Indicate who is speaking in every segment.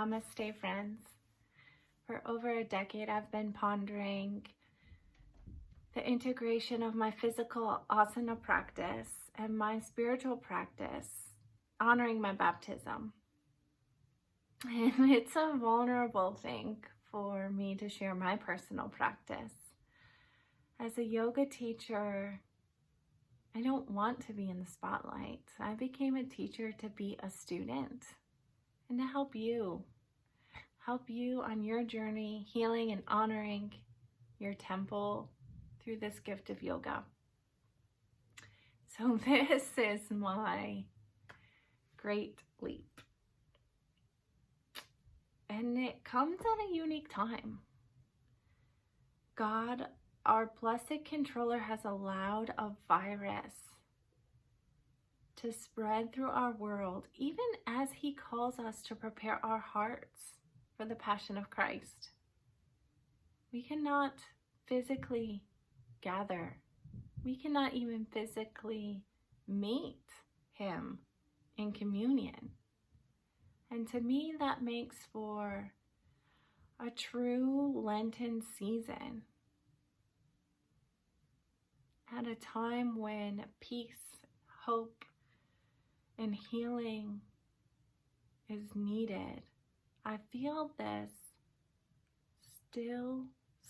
Speaker 1: Namaste, friends. For over a decade, I've been pondering the integration of my physical asana practice and my spiritual practice, honoring my baptism. And it's a vulnerable thing for me to share my personal practice. As a yoga teacher, I don't want to be in the spotlight. I became a teacher to be a student and to help you on your journey, healing and honoring your temple through this gift of yoga. So this is my great leap. And it comes at a unique time. God, our blessed controller, has allowed a virus to spread through our world, even as he calls us to prepare our hearts for the Passion of Christ. We cannot physically gather. We cannot even physically meet him in communion. And to me, that makes for a true Lenten season, at a time when peace, hope, and healing is needed. I feel this still,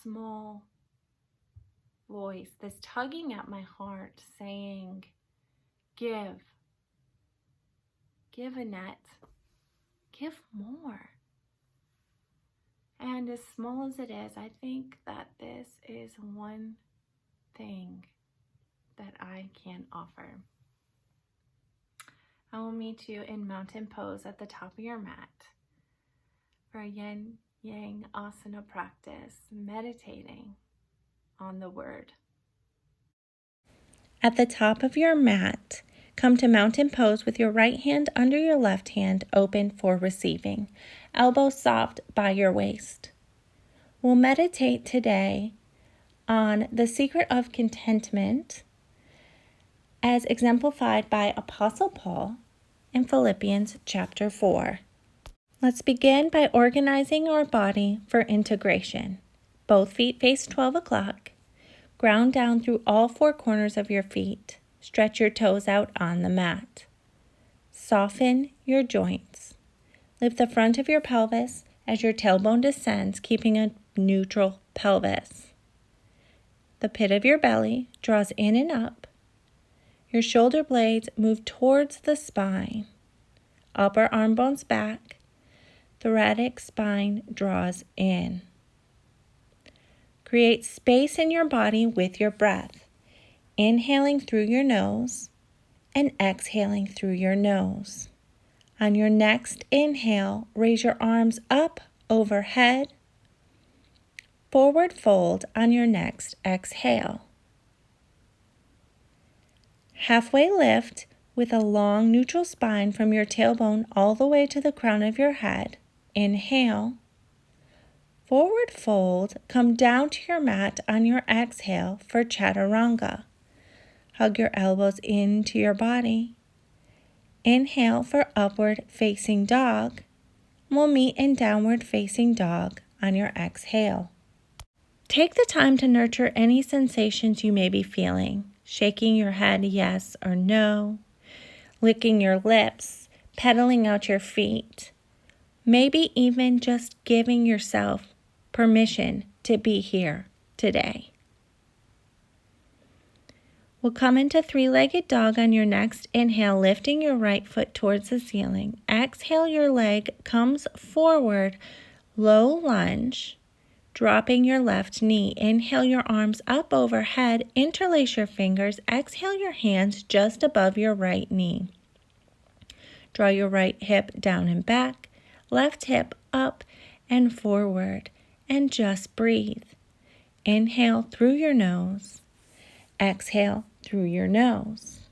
Speaker 1: small voice, this tugging at my heart saying, give, Annette, give more. And as small as it is, I think that this is one thing that I can offer. I will meet you in mountain pose at the top of your mat for a Yin Yang asana practice, meditating on the word.
Speaker 2: At the top of your mat, come to mountain pose with your right hand under your left hand, open for receiving, elbows soft by your waist. We'll meditate today on the secret of contentment as exemplified by Apostle Paul in Philippians chapter 4. Let's begin by organizing our body for integration. Both feet face 12 o'clock. Ground down through all four corners of your feet. Stretch your toes out on the mat. Soften your joints. Lift the front of your pelvis as your tailbone descends, keeping a neutral pelvis. The pit of your belly draws in and up. Your shoulder blades move towards the spine. Upper arm bones back. Thoracic spine draws in. Create space in your body with your breath, inhaling through your nose and exhaling through your nose. On your next inhale, raise your arms up overhead. Forward fold on your next exhale. Halfway lift with a long neutral spine from your tailbone all the way to the crown of your head. Inhale. Forward fold, come down to your mat on your exhale for chaturanga. Hug your elbows into your body. Inhale for upward facing dog. We'll meet in downward facing dog on your exhale. Take the time to nurture any sensations you may be feeling. Shaking your head yes or no. Licking your lips. Pedaling out your feet. Maybe even just giving yourself permission to be here today. We'll come into three-legged dog on your next inhale, lifting your right foot towards the ceiling. Exhale, your leg comes forward, low lunge, dropping your left knee. Inhale your arms up overhead, interlace your fingers. Exhale your hands just above your right knee. Draw your right hip down and back, left hip up and forward, and just breathe. Inhale through your nose. Exhale through your nose.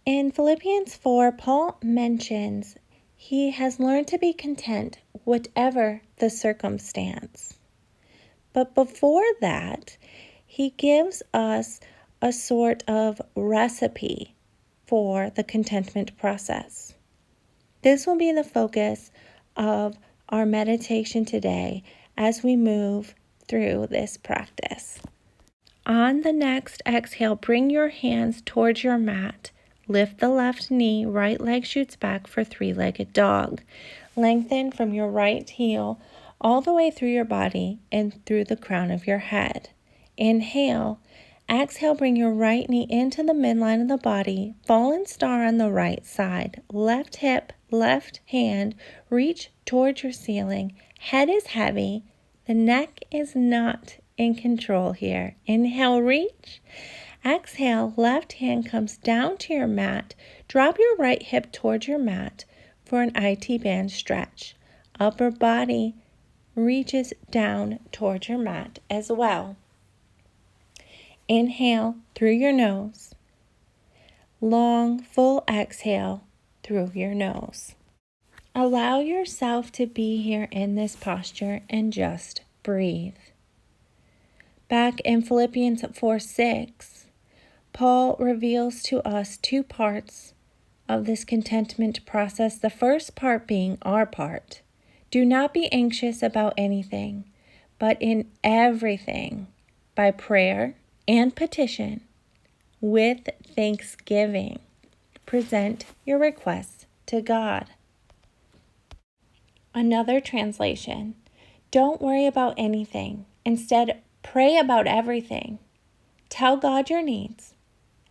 Speaker 2: In Philippians 4, Paul mentions he has learned to be content whatever the circumstance. But before that, he gives us a sort of recipe for the contentment process. This will be the focus of our meditation today as we move through this practice. On the next exhale, bring your hands towards your mat. Lift the left knee, right leg shoots back for three-legged dog. Lengthen from your right heel all the way through your body and through the crown of your head. Inhale. Exhale, bring your right knee into the midline of the body. Fallen star on the right side. Left hip, left hand, reach towards your ceiling. Head is heavy. The neck is not in control here. Inhale, reach. Exhale, left hand comes down to your mat. Drop your right hip towards your mat for an IT band stretch. Upper body reaches down towards your mat as well. Inhale through your nose. Long, full exhale through your nose. Allow yourself to be here in this posture and just breathe. Back in Philippians 4:6, Paul reveals to us two parts of this contentment process. The first part being our part. Do not be anxious about anything, but in everything, by prayer and petition, with thanksgiving, present your requests to God. Another translation, don't worry about anything. Instead, pray about everything. Tell God your needs,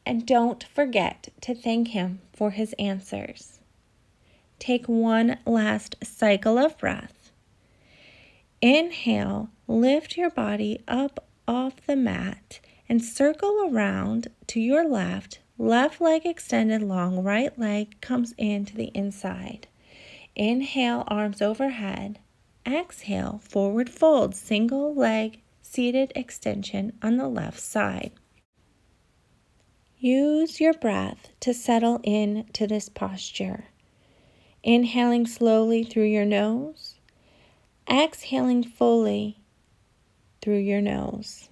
Speaker 2: and don't forget to thank Him for His answers. Take one last cycle of breath. Inhale, lift your body up off the mat and circle around to your left. Left leg extended long, right leg comes into the inside. Inhale, arms overhead. Exhale, forward fold, single leg seated extension on the left side. Use your breath to settle into this posture. Inhaling slowly through your nose, exhaling fully through your nose.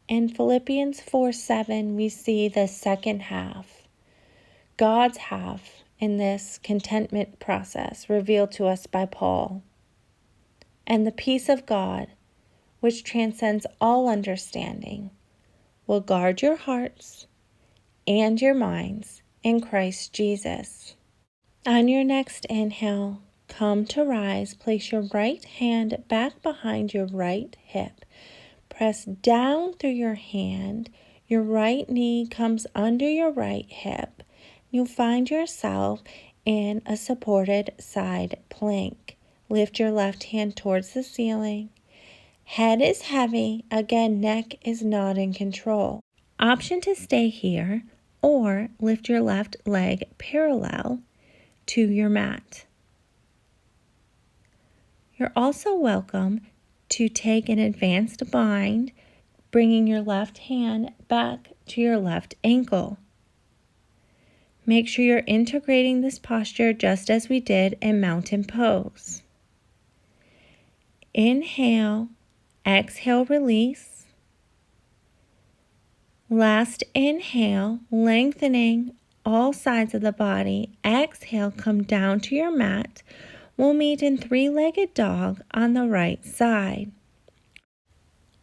Speaker 2: In Philippians 4:7, we see the second half, God's half in this contentment process revealed to us by Paul. And the peace of God, which transcends all understanding, will guard your hearts and your minds in Christ Jesus. On your next inhale, come to rise. Place your right hand back behind your right hip. Press down through your hand. Your right knee comes under your right hip. You'll find yourself in a supported side plank. Lift your left hand towards the ceiling. Head is heavy. Again, neck is not in control. Option to stay here or lift your left leg parallel to your mat. You're also welcome to take an advanced bind, bringing your left hand back to your left ankle. Make sure you're integrating this posture just as we did in mountain pose. Inhale, exhale, release. Last inhale, lengthening all sides of the body. Exhale, come down to your mat. We'll meet in three-legged dog on the right side.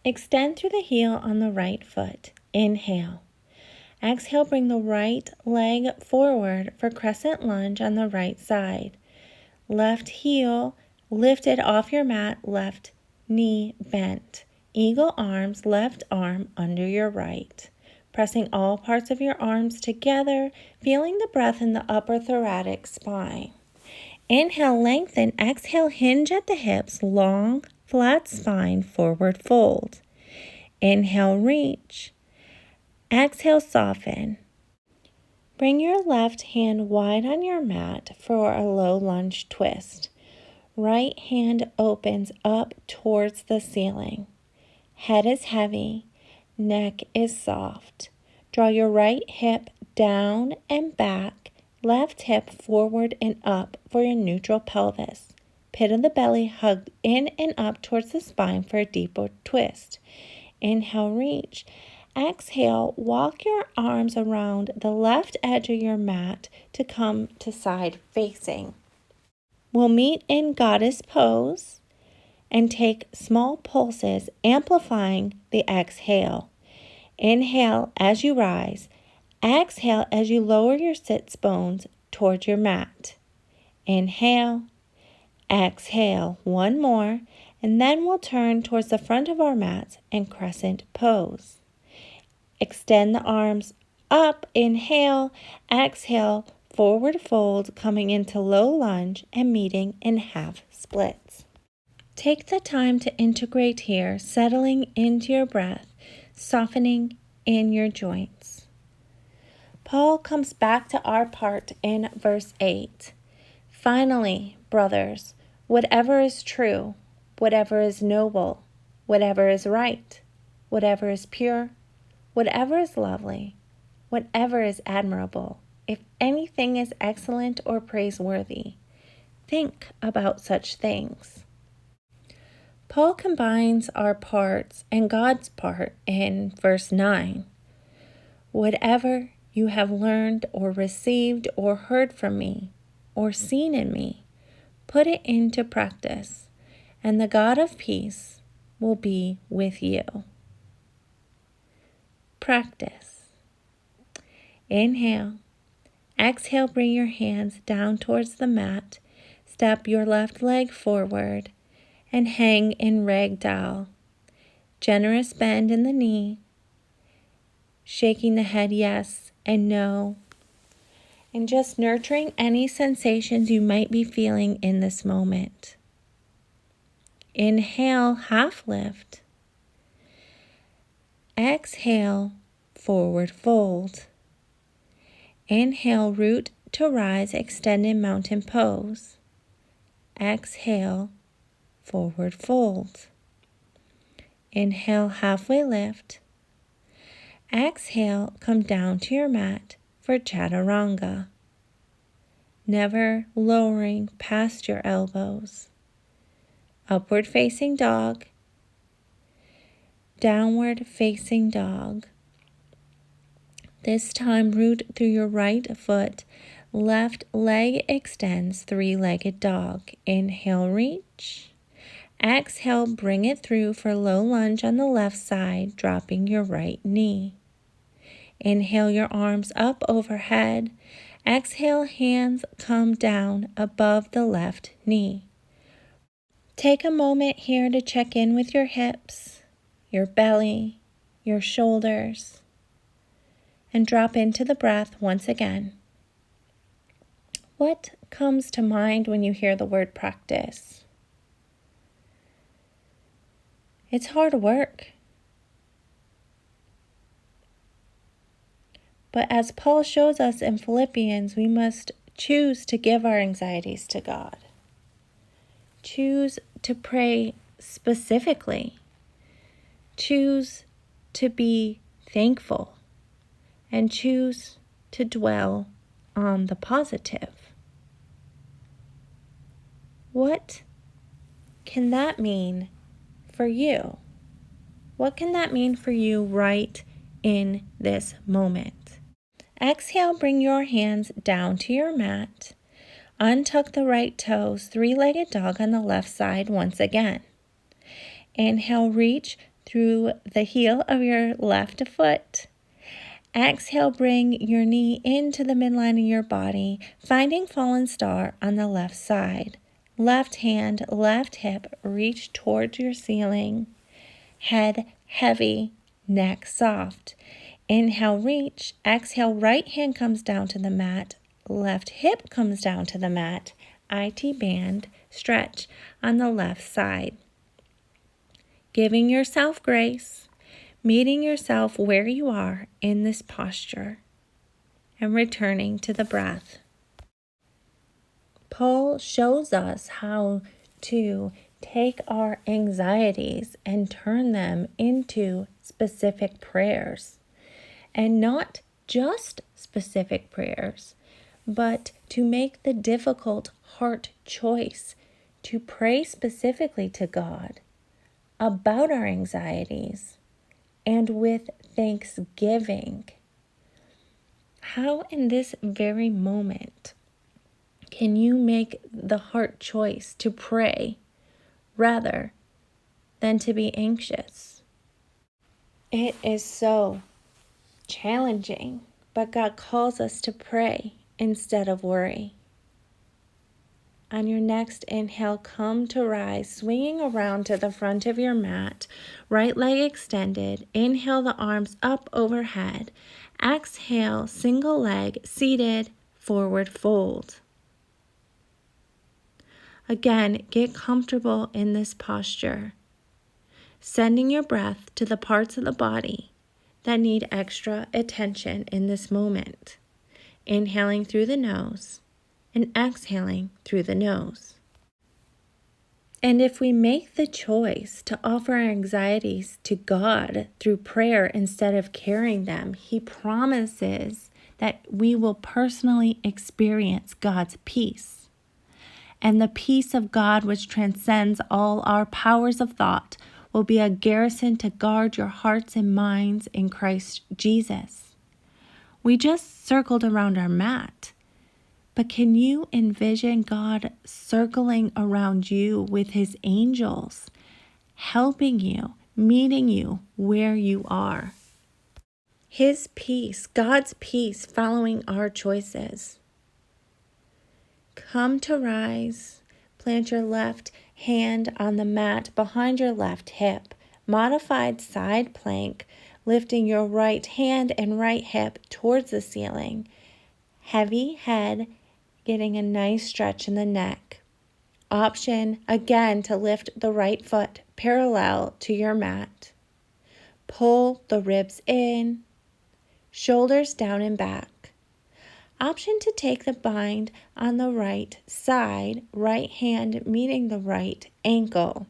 Speaker 2: Extend through the heel on the right foot. Inhale. Exhale, bring the right leg forward for crescent lunge on the right side. Left heel lifted off your mat, left knee bent. Eagle arms, left arm under your right. Pressing all parts of your arms together, feeling the breath in the upper thoracic spine. Inhale, lengthen. Exhale, hinge at the hips, long, flat spine, forward fold. Inhale, reach. Exhale, soften. Bring your left hand wide on your mat for a low lunge twist. Right hand opens up towards the ceiling. Head is heavy. Neck is soft. Draw your right hip down and back. Left hip forward and up for your neutral pelvis. Pit of the belly hugged in and up towards the spine for a deeper twist. Inhale, reach. Exhale, walk your arms around the left edge of your mat to come to side facing. We'll meet in goddess pose and take small pulses, amplifying the exhale. Inhale as you rise. Exhale as you lower your sits bones towards your mat. Inhale, exhale, one more, and then we'll turn towards the front of our mats in crescent pose. Extend the arms up, inhale, exhale, forward fold, coming into low lunge and meeting in half splits. Take the time to integrate here, settling into your breath, softening in your joints. Paul comes back to our part in verse 8. Finally, brothers, whatever is true, whatever is noble, whatever is right, whatever is pure, whatever is lovely, whatever is admirable, if anything is excellent or praiseworthy, think about such things. Paul combines our parts and God's part in verse 9. Whatever you have learned or received or heard from me or seen in me, put it into practice, and the God of peace will be with you. Practice. Inhale. Exhale, bring your hands down towards the mat. Step your left leg forward and hang in ragdoll. Generous bend in the knee. Shaking the head yes and no. And just nurturing any sensations you might be feeling in this moment. Inhale, half lift. Exhale, forward fold. Inhale, root to rise, extended mountain pose. Exhale, forward fold. Inhale, halfway lift. Exhale, come down to your mat for chaturanga. Never lowering past your elbows. Upward facing dog. Downward facing dog. This time, root through your right foot. Left leg extends, three-legged dog. Inhale, reach. Exhale, bring it through for low lunge on the left side, dropping your right knee. Inhale your arms up overhead. Exhale, hands come down above the left knee. Take a moment here to check in with your hips, your belly, your shoulders, and drop into the breath once again. What comes to mind when you hear the word practice? It's hard work. But as Paul shows us in Philippians, we must choose to give our anxieties to God. Choose to pray specifically. Choose to be thankful. And choose to dwell on the positive. What can that mean for you? What can that mean for you right in this moment? Exhale, bring your hands down to your mat. Untuck the right toes, three-legged dog on the left side once again. Inhale, reach through the heel of your left foot. Exhale, bring your knee into the midline of your body, finding fallen star on the left side. Left hand, left hip, reach towards your ceiling. Head heavy, neck soft. Inhale, reach. Exhale, right hand comes down to the mat. Left hip comes down to the mat. IT band, stretch on the left side. Giving yourself grace. Meeting yourself where you are in this posture and returning to the breath. Paul shows us how to take our anxieties and turn them into specific prayers. And not just specific prayers, but to make the difficult heart choice to pray specifically to God about our anxieties. And with thanksgiving. How in this very moment Can you make the heart choice to pray rather than to be anxious? It is so challenging, but God calls us to pray instead of worry. On your next inhale, come to rise, swinging around to the front of your mat, right leg extended. Inhale the arms up overhead. Exhale, single leg, seated, forward fold. Again, get comfortable in this posture, sending your breath to the parts of the body that need extra attention in this moment. Inhaling through the nose and exhaling through the nose. And if we make the choice to offer our anxieties to God through prayer instead of carrying them, He promises that we will personally experience God's peace. And the peace of God, which transcends all our powers of thought, will be a garrison to guard your hearts and minds in Christ Jesus. We just circled around our mat. But can you envision God circling around you with His angels, helping you, meeting you where you are? His peace, God's peace, following our choices. Come to rise. Plant your left hand on the mat behind your left hip. Modified side plank, lifting your right hand and right hip towards the ceiling. Heavy head, getting a nice stretch in the neck. Option, again, to lift the right foot parallel to your mat. Pull the ribs in, shoulders down and back. Option to take the bind on the right side, right hand meeting the right ankle.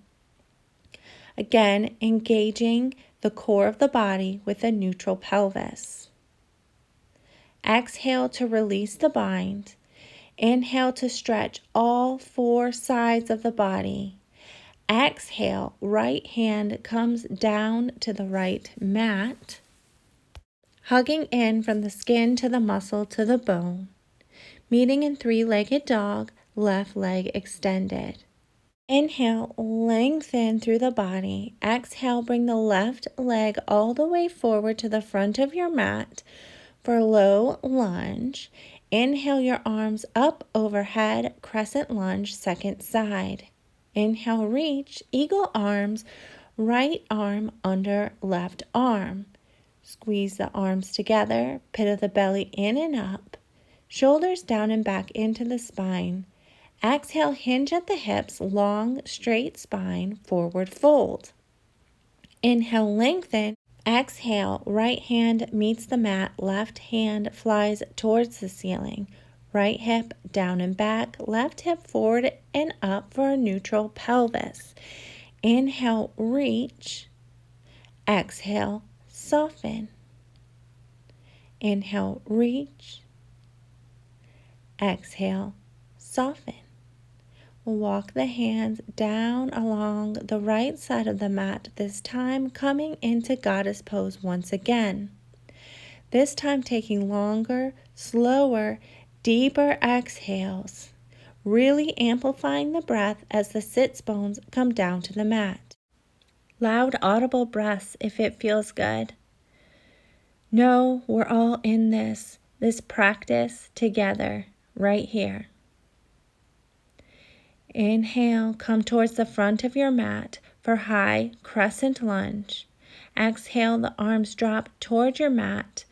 Speaker 2: Again, engaging the core of the body with a neutral pelvis. Exhale to release the bind. Inhale to stretch all four sides of the body. Exhale, right hand comes down to the right mat, hugging in from the skin to the muscle to the bone, meeting in three-legged dog, left leg extended. Inhale, lengthen through the body. Exhale, bring the left leg all the way forward to the front of your mat for low lunge. Inhale your arms up overhead, crescent lunge, second side. Inhale, reach, eagle arms, right arm under left arm. Squeeze the arms together, pit of the belly in and up, shoulders down and back into the spine. Exhale, hinge at the hips, long, straight spine, forward fold. Inhale, lengthen. Exhale, right hand meets the mat, left hand flies towards the ceiling. Right hip down and back, left hip forward and up for a neutral pelvis. Inhale, reach. Exhale, soften. Inhale, reach. Exhale, soften. Walk the hands down along the right side of the mat, this time coming into goddess pose once again. This time taking longer, slower, deeper exhales, really amplifying the breath as the sits bones come down to the mat. Loud, audible breaths if it feels good. Know we're all in this practice together right here. Inhale, come towards the front of your mat for high crescent lunge. Exhale, the arms drop toward your mat,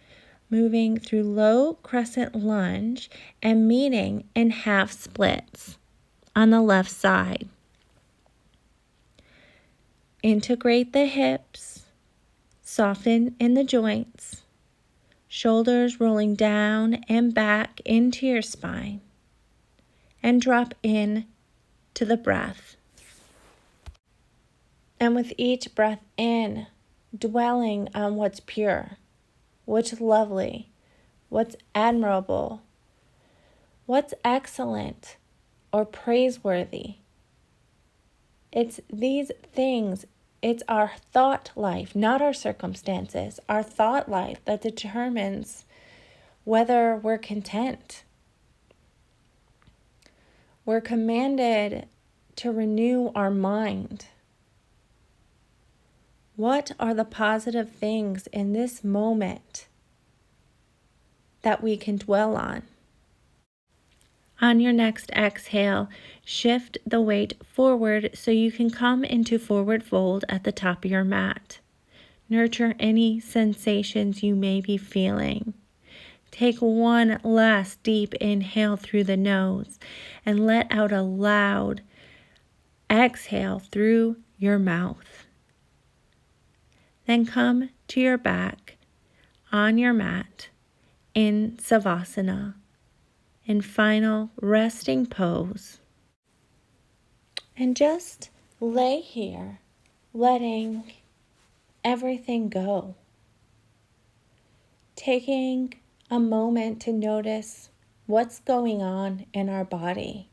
Speaker 2: moving through low crescent lunge and meeting in half splits on the left side. Integrate the hips, soften in the joints, shoulders rolling down and back into your spine, and drop in to the breath. And with each breath in, dwelling on what's pure, what's lovely, what's admirable, what's excellent or praiseworthy. It's these things, it's our thought life, not our circumstances, our thought life that determines whether we're content. we're commanded to renew our mind. What are the positive things in this moment that we can dwell on? On your next exhale, shift the weight forward so you can come into forward fold at the top of your mat. Nurture any sensations you may be feeling. Take one last deep inhale through the nose and let out a loud exhale through your mouth. Then come to your back on your mat in Savasana, in final resting pose. And just lay here, letting everything go. Taking a moment to notice what's going on in our body.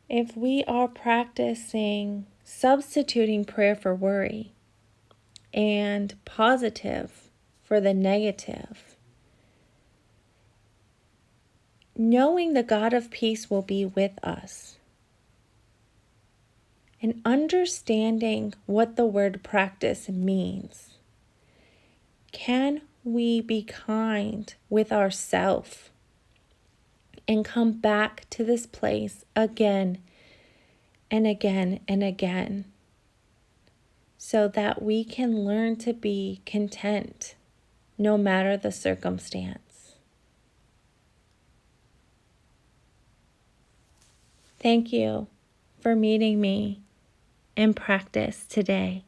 Speaker 2: If we are practicing substituting prayer for worry and positive for the negative, knowing the God of peace will be with us, and understanding what the word practice means, can we be kind with ourselves and come back to this place again and again and again so that we can learn to be content no matter the circumstance? Thank you for meeting me in practice today.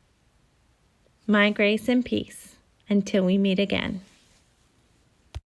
Speaker 2: My grace and peace until we meet again.